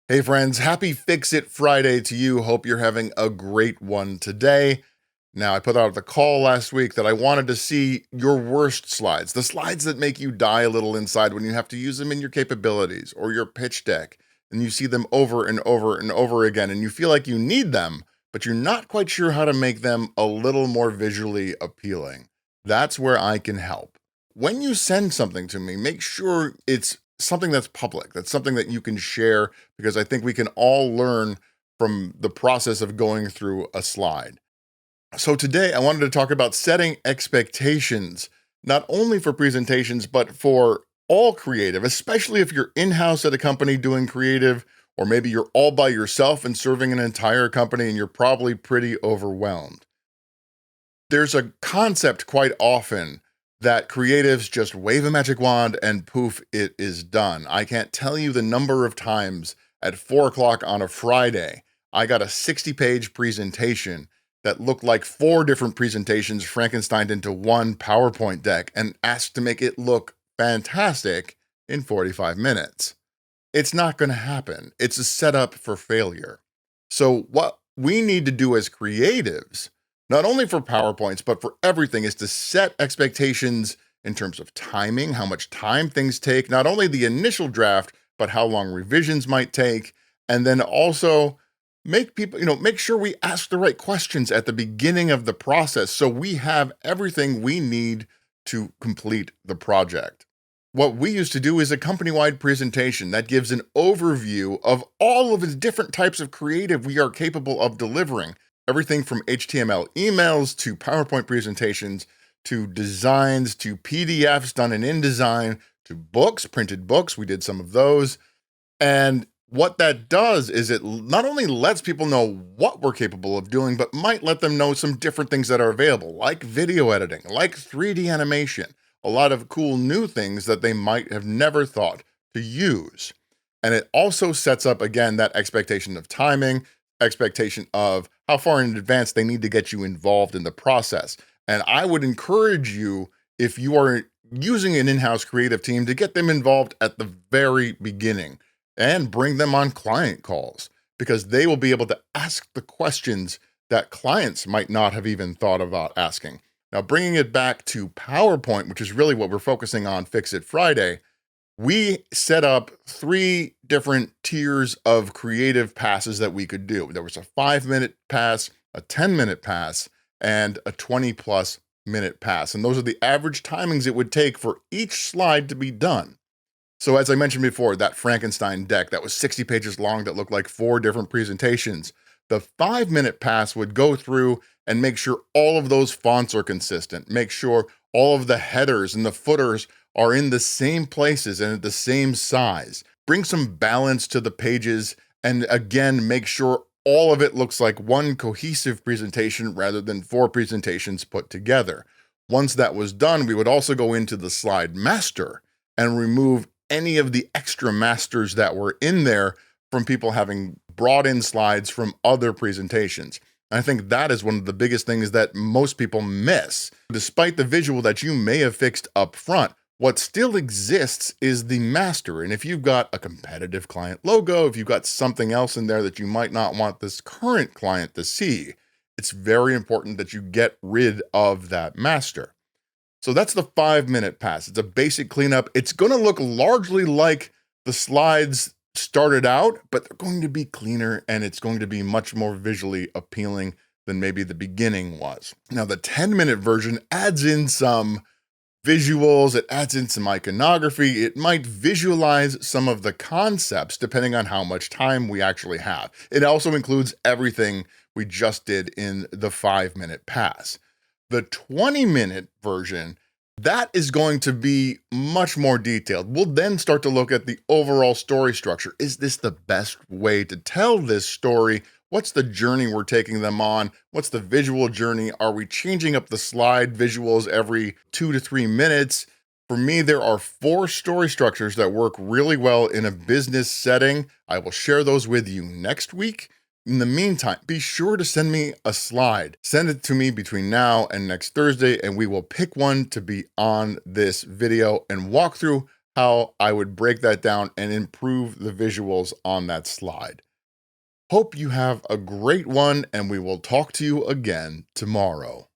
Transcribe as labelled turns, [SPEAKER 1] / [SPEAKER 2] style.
[SPEAKER 1] Hey friends, happy Fix It Friday to you. Hope you're having a great one today. Now, I put out the call last week that I wanted to see your worst slides, the slides that make you die a little inside when you have to use them in your capabilities or your pitch deck, and you see them over and over and over again, and you feel like you need them, but you're not quite sure how to make them a little more visually appealing. That's where I can help. When you send something to me, make sure it's something that's public, that's something that you can share, because I think we can all learn from the process of going through a slide. So today I wanted to talk about setting expectations, not only for presentations, but for all creative, especially if you're in-house at a company doing creative, or maybe you're all by yourself and serving an entire company and you're probably pretty overwhelmed. There's a concept quite often that creatives just wave a magic wand and poof, it is done. I can't tell you the number of times at 4 o'clock on a Friday, I got a 60-page presentation that looked like 4 different presentations Frankensteined into one PowerPoint deck and asked to make it look fantastic in 45 minutes. It's not going to happen. It's a setup for failure. So what we need to do as creatives, not only for PowerPoints, but for everything, is to set expectations in terms of timing, how much time things take, not only the initial draft, but how long revisions might take, and then also make people, make sure we ask the right questions at the beginning of the process so we have everything we need to complete the project. What we used to do is a company-wide presentation that gives an overview of all of the different types of creative we are capable of delivering. Everything from HTML emails to PowerPoint presentations to designs to PDFs done in InDesign to books, printed books. We did some of those. And what that does is it not only lets people know what we're capable of doing, but might let them know some different things that are available, like video editing, like 3D animation, a lot of cool new things that they might have never thought to use. And it also sets up, again, that expectation of timing, expectation of how far in advance they need to get you involved in the process. And I would encourage you, if you are using an in-house creative team, to get them involved at the very beginning and bring them on client calls, because they will be able to ask the questions that clients might not have even thought about asking. Now, bringing it back to PowerPoint, which is really what we're focusing on Fix It Friday, we set up 3 different tiers of creative passes that we could do. There was a 5-minute pass, a 10-minute pass, and a 20+ minute pass. And those are the average timings it would take for each slide to be done. So as I mentioned before, that Frankenstein deck that was 60 pages long that looked like 4 different presentations, the 5-minute pass would go through and make sure all of those fonts are consistent, make sure all of the headers and the footers are in the same places and at the same size. Bring some balance to the pages, and again, make sure all of it looks like one cohesive presentation rather than 4 presentations put together. Once that was done, we would also go into the slide master and remove any of the extra masters that were in there from people having brought in slides from other presentations. And I think that is one of the biggest things that most people miss. Despite the visual that you may have fixed up front, what still exists is the master. And if you've got a competitive client logo, if you've got something else in there that you might not want this current client to see, it's very important that you get rid of that master. So that's the 5-minute pass. It's a basic cleanup. It's going to look largely like the slides started out, but they're going to be cleaner and it's going to be much more visually appealing than maybe the beginning was. Now, the 10-minute version adds in some visuals, it adds in some iconography, it might visualize some of the concepts depending on how much time we actually have. It also includes everything we just did in the 5-minute pass. The 20-minute version, that is going to be much more detailed. We'll then start to look at the overall story structure. Is this the best way to tell this story? What's the journey we're taking them on? What's the visual journey? Are we changing up the slide visuals every 2 to 3 minutes? For me, there are 4 story structures that work really well in a business setting. I will share those with you next week. In the meantime, be sure to send me a slide. Send it to me between now and next Thursday, and we will pick one to be on this video and walk through how I would break that down and improve the visuals on that slide. Hope you have a great one, and we will talk to you again tomorrow.